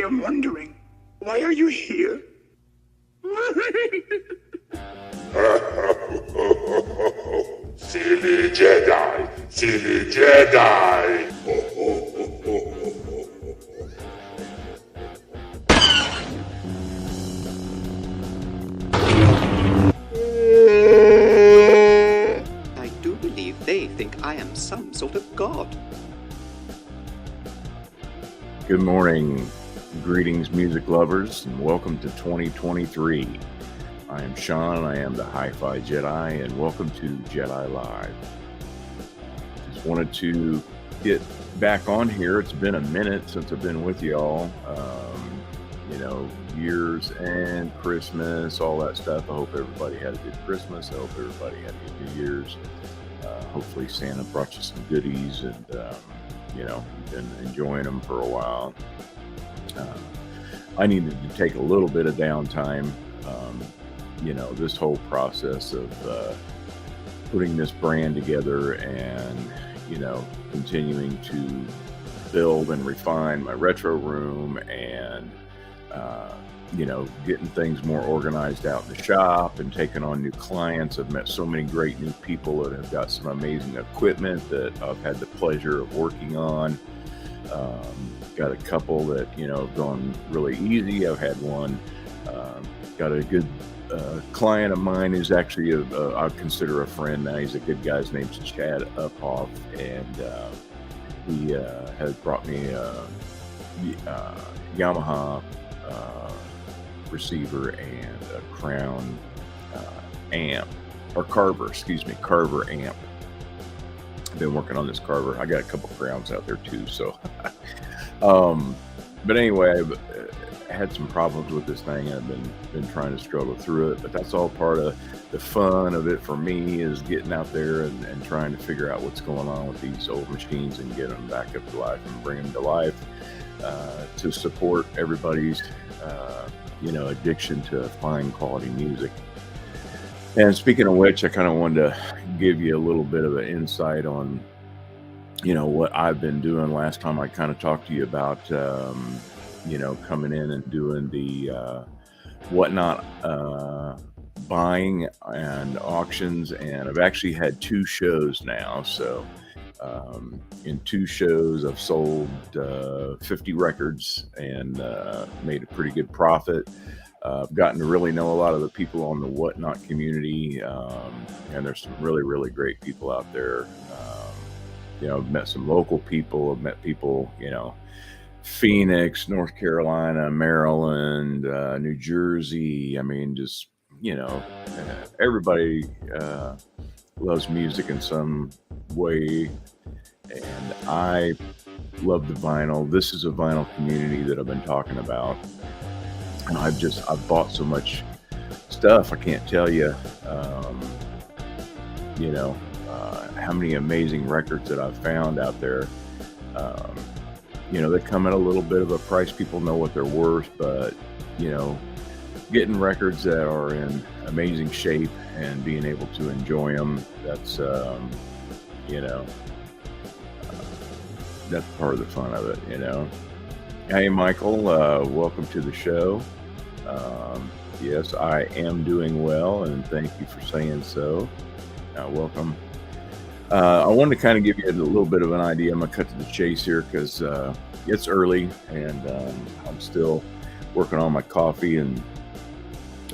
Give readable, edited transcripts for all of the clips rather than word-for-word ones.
am wondering, why are you here? Silly Jedi! Silly Jedi! I do believe they think I am some sort of god. Good morning, greetings music lovers, and welcome to 2023. I am Sean, I am the Hi-Fi Jedi, and welcome to Jedi Live. Just wanted to get back on here. It's been a minute since I've been with y'all. Years and Christmas, all that stuff. I hope everybody had a good Christmas. I hope everybody had a good New Year's. Hopefully Santa brought you some goodies and, you've been enjoying them for a while. I needed to take a little bit of downtime. This whole process of putting this brand together and, continuing to build and refine my retro room and, getting things more organized out in the shop and taking on new clients. I've met so many great new people that have got some amazing equipment that I've had the pleasure of working on. Got a couple that, have gone really easy. I've had one, got a good client of mine who's actually I consider a friend now. He's a good guy. His name's Chad Uphoff, and he has brought me a Yamaha receiver and a Crown amp, or Carver amp. I've been working on this Carver. I got a couple Crowns out there too, so but anyway, I've had some problems with this thing. I've been trying to struggle through it, but that's all part of the fun of it for me, is getting out there and trying to figure out what's going on with these old machines and get them back up to life and bring them to life to support everybody's addiction to fine quality music. And speaking of which, I kind of wanted to give you a little bit of an insight on what I've been doing. Last time I kind of talked to you about coming in and doing the whatnot buying and auctions, and I've actually had 2 shows now. So in 2 shows I've sold 50 records and made a pretty good profit. I've gotten to really know a lot of the people on the whatnot community, and there's some really, really great people out there. I've met some local people. I've met people, Phoenix, North Carolina, Maryland, New Jersey. I mean, just, everybody loves music in some way. And I love the vinyl. This is a vinyl community that I've been talking about. And I've bought so much stuff. I can't tell you, how many amazing records that I've found out there. They come at a little bit of a price. People know what they're worth, but, getting records that are in amazing shape and being able to enjoy them, that's, that's part of the fun of it, Hey, Michael, welcome to the show. Yes, I am doing well, and thank you for saying so. Welcome. I wanted to kind of give you a little bit of an idea. I'm going to cut to the chase here because it's early, and I'm still working on my coffee, and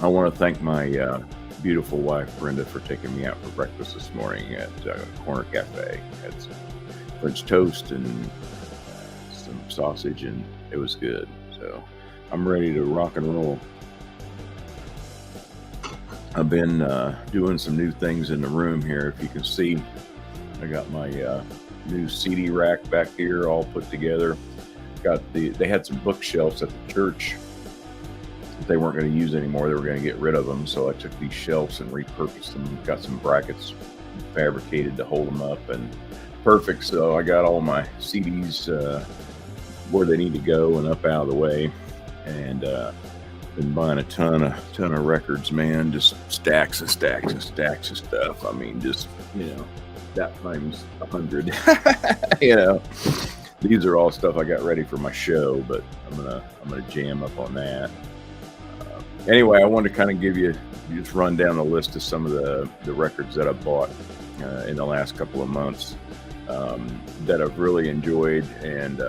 I want to thank my beautiful wife, Brenda, for taking me out for breakfast this morning at Corner Cafe. Had some French toast and some sausage, and it was good. So I'm ready to rock and roll. I've been doing some new things in the room here. If you can see, I got my new CD rack back here all put together. They had some bookshelves at the church that they weren't going to use anymore. They were going to get rid of them. So I took these shelves and repurposed them. Got some brackets fabricated to hold them up, and perfect. So I got all my CDs where they need to go and up out of the way. And been buying a ton of records, man. Just stacks and stacks and stacks of stuff. I mean, just that times 100. these are all stuff I got ready for my show, but I'm gonna jam up on that. Anyway, I wanted to kind of give you just run down the list of some of the records that I bought in the last couple of months that I've really enjoyed and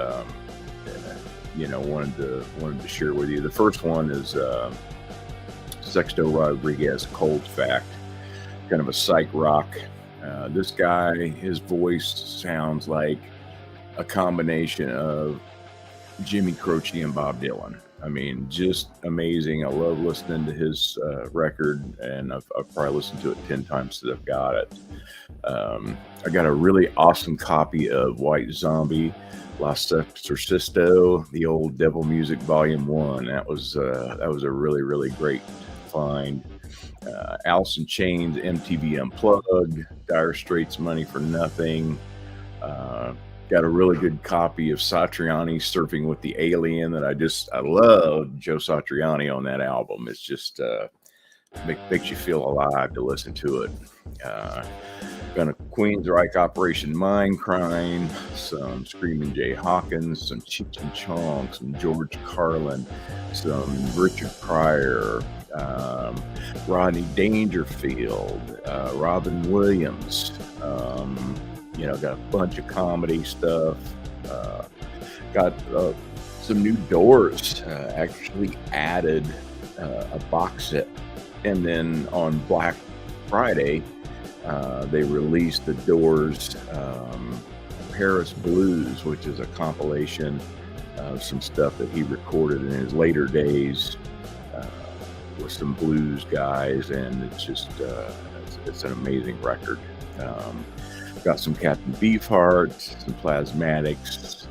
wanted to share with you. The first one is Sexto Rodriguez, Cold Fact, kind of a psych rock. This guy, his voice sounds like a combination of Jimmy Croce and Bob Dylan. I mean, just amazing. I love listening to his record, and I've probably listened to it 10 times since I've got it. I got a really awesome copy of White Zombie, La Sexorcisto, the old Devil Music Volume 1. That was a really, really great find. Alice in Chains, MTV Unplugged, Dire Straits, Money for Nothing. Got a really good copy of Satriani, Surfing with the Alien, that I love Joe Satriani on that album. It's just makes you feel alive to listen to it. Got a Queensryche, Operation Mindcrime, some Screaming Jay Hawkins, some Cheech and Chong, some George Carlin, some Richard Pryor, Rodney Dangerfield, Robin Williams. Got a bunch of comedy stuff. Got some new Doors. Actually added a box set, and then on Black Friday they released the Doors Paris Blues, which is a compilation of some stuff that he recorded in his later days with some blues guys, and it's just it's an amazing record. Got some Captain Beefheart, some Plasmatics,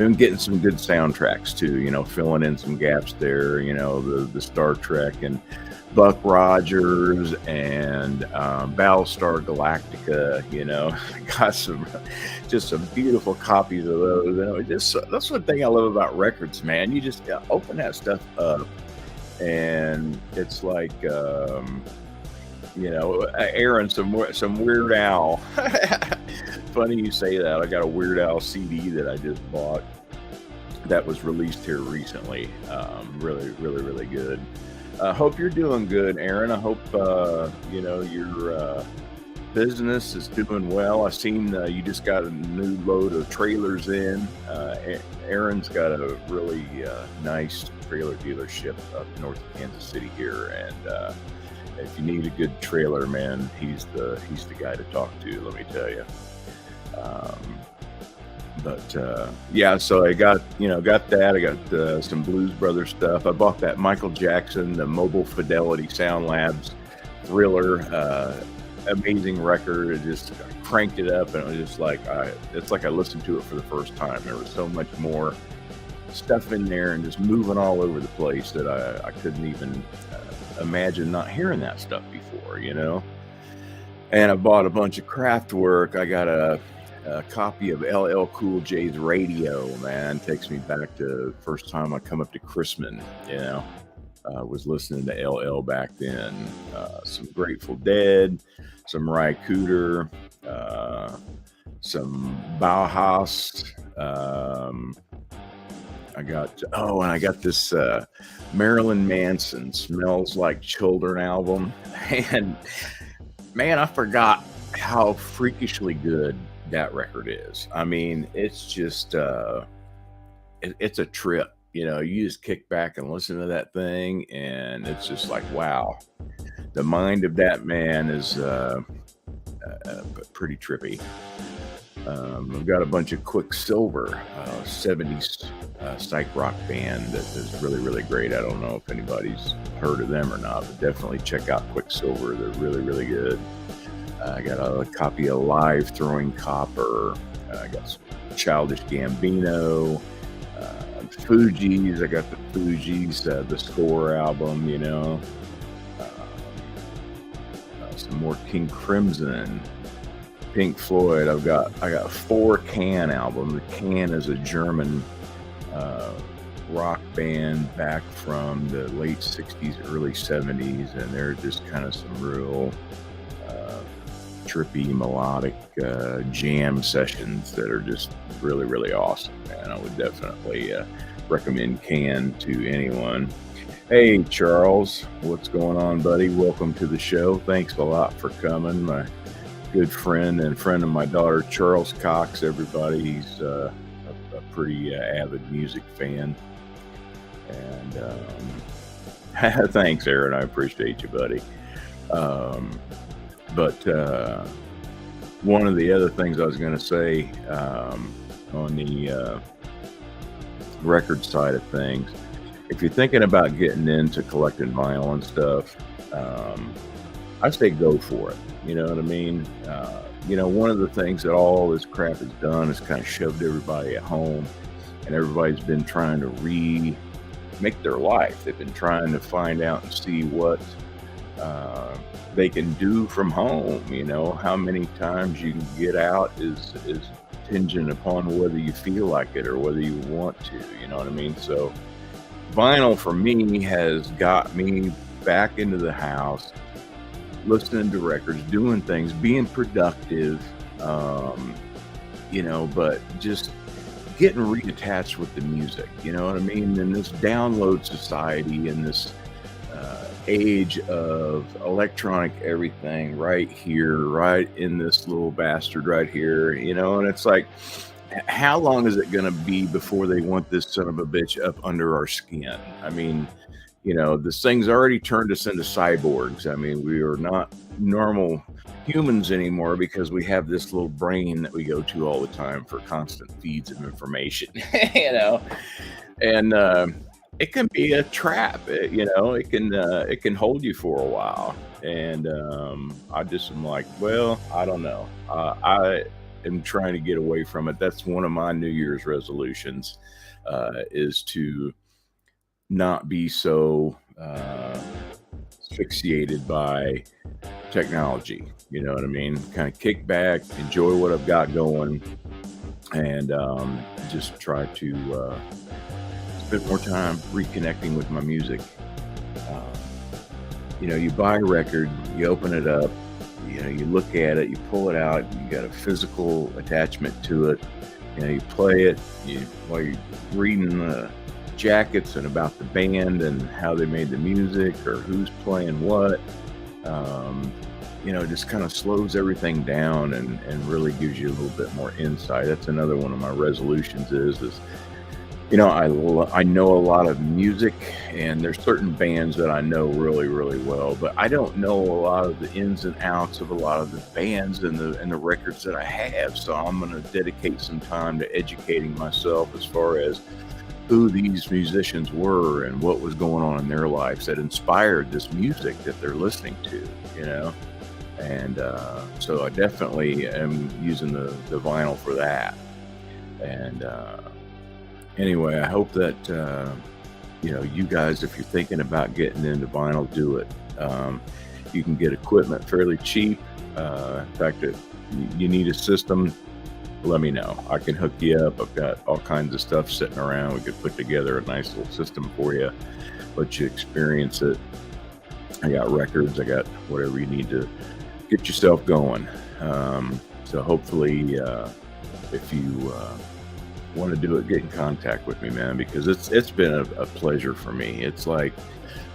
and getting some good soundtracks too, filling in some gaps there, the Star Trek and Buck Rogers and Battlestar Galactica, got some beautiful copies of those. That's one thing I love about records, man. You just open that stuff up and it's like, Aaron, some Weird Al. Funny you say that. I got a Weird Al CD that I just bought that was released here recently. Really, really, really good. Hope you're doing good, Aaron. I hope your business is doing well. I seen you just got a new load of trailers in. Aaron's got a really nice trailer dealership up north of Kansas City here, and if you need a good trailer, man, he's the guy to talk to, let me tell you. So I got that. I got some Blues Brothers stuff. I bought that Michael Jackson, the Mobile Fidelity Sound Labs Thriller, amazing record. I just cranked it up, and it was just like it's like I listened to it for the first time. There was so much more stuff in there and just moving all over the place that I couldn't even imagine not hearing that stuff before, And I bought a bunch of Kraftwerk. I got a copy of LL Cool J's Radio, man. Takes me back to the first time I come up to Chrisman, I was listening to LL back then. Some Grateful Dead, some Mariah Cooter, some Bauhaus. I got this Marilyn Manson Smells Like Children album. And man, I forgot how freakishly good that record is. I mean, it's just it's a trip. You just kick back and listen to that thing, and it's just like, wow. The mind of that man is pretty trippy. I've got a bunch of Quicksilver, 70s psych rock band that is really, really great. I don't know if anybody's heard of them or not, but definitely check out Quicksilver. They're really, really good. I got a copy of Live Throwing Copper. I got some Childish Gambino, Fugees. I got the Fugees, the Score album, some more King Crimson, Pink Floyd. I got 4 Can albums. The Can is a German rock band back from the late 60s, early 70s, and they're just kind of some real trippy melodic jam sessions that are just really, really awesome, man. I would definitely recommend Can to anyone. Hey, Charles, what's going on, buddy? Welcome to the show. Thanks a lot for coming. My good friend and friend of my daughter, Charles Cox, everybody. He's a pretty avid music fan. And thanks, Aaron. I appreciate you, buddy. But one of the other things I was going to say on the record side of things, if you're thinking about getting into collecting vinyl and stuff, I say go for it. You know what I mean? One of the things that all this crap has done is kind of shoved everybody at home, and everybody's been trying to remake their life. They've been trying to find out and see what they can do from home. How many times you can get out is contingent upon whether you feel like it or whether you want to. You know what I mean? So vinyl for me has got me back into the house, listening to records, doing things, being productive, but just getting reattached with the music. You know what I mean? In this download society, in this age of electronic everything right here, right in this little bastard right here, and it's like, how long is it going to be before they want this son of a bitch up under our skin? I mean, this thing's already turned us into cyborgs. I mean, we are not normal humans anymore because we have this little brain that we go to all the time for constant feeds of information, and it can be a trap. It can hold you for a while. And I just am like, well, I don't know. I am trying to get away from it. That's one of my New Year's resolutions, is to not be so asphyxiated by technology. You know what I mean? Kind of kick back, enjoy what I've got going, and just try to spend more time reconnecting with my music. You buy a record, you open it up, you look at it, you pull it out, you got a physical attachment to it, you play it, while you're reading the jackets and about the band and how they made the music or who's playing what, just kind of slows everything down and really gives you a little bit more insight. That's another one of my resolutions is I know a lot of music, and there's certain bands that I know really, really well, but I don't know a lot of the ins and outs of a lot of the bands and the records that I have. So I'm going to dedicate some time to educating myself as far as who these musicians were and what was going on in their lives that inspired this music that they're listening to, and so I definitely am using the vinyl for that. And anyway, I hope that you guys, if you're thinking about getting into vinyl, do it. You can get equipment fairly cheap. In fact, if you need a system, let me know. I can hook you up. I've got all kinds of stuff sitting around. We could put together a nice little system for you, let you experience it. I got records. I got whatever you need to get yourself going. So hopefully, if you want to do it, get in contact with me, man, because it's been a pleasure for me. It's like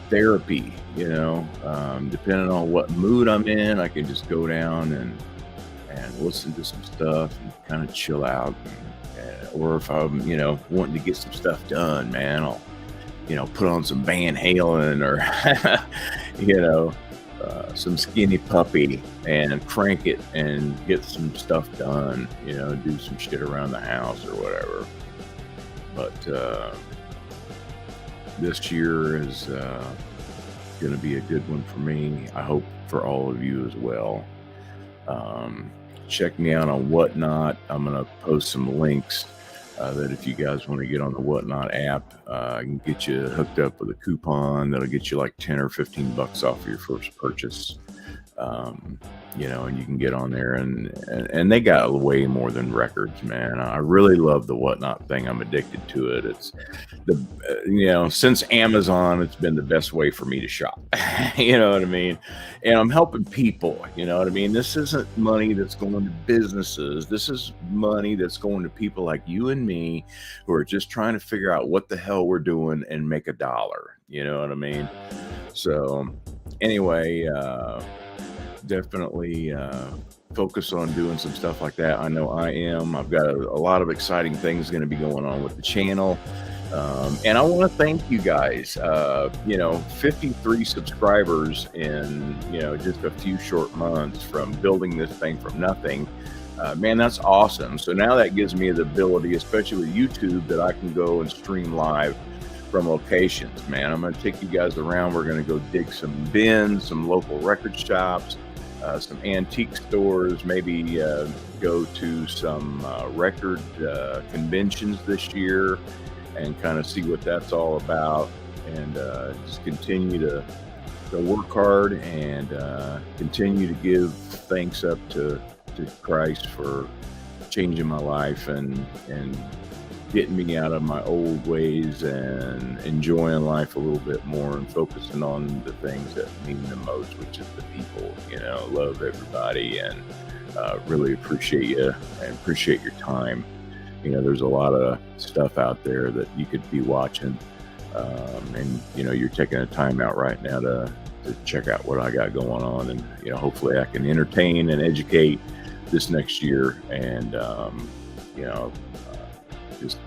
therapy, depending on what mood I'm in, I can just go down and listen to some stuff and kind of chill out. Or if I'm, wanting to get some stuff done, man, I'll, put on some Van Halen or, some Skinny Puppy and crank it and get some stuff done, do some shit around the house or whatever. But this year is going to be a good one for me. I hope for all of you as well. Check me out on Whatnot. I'm going to post some links that if you guys want to get on the Whatnot app, I can get you hooked up with a coupon that'll get you like 10 or $15 off your first purchase. um, and you can get on there and they got way more than records, man. I really love the Whatnot thing. I'm addicted to it. It's since Amazon, it's been the best way for me to shop. You know what I mean? And I'm helping people, you know what I mean? This isn't money that's going to businesses. This is money that's going to people like you and me who are just trying to figure out what the hell we're doing and make a dollar. You know what I mean? So anyway, definitely focus on doing some stuff like that. I know I am. I've got a lot of exciting things going to be going on with the channel. And I want to thank you guys. 53 subscribers in, just a few short months from building this thing from nothing. Man, that's awesome. So now that gives me the ability, especially with YouTube, that I can go and stream live from locations. Man, I'm going to take you guys around. We're going to go dig some bins, some local record shops, some antique stores, maybe go to some record conventions this year and kind of see what that's all about, and just continue to work hard and continue to give thanks up to Christ for changing my life and getting me out of my old ways and enjoying life a little bit more and focusing on the things that mean the most, which is the people. Love everybody and really appreciate you and appreciate your time. There's a lot of stuff out there that you could be watching, and you're taking a time out right now to check out what I got going on, and hopefully I can entertain and educate this next year, and just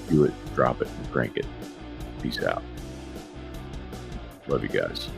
do it, drop it, and crank it. Peace out. Love you guys.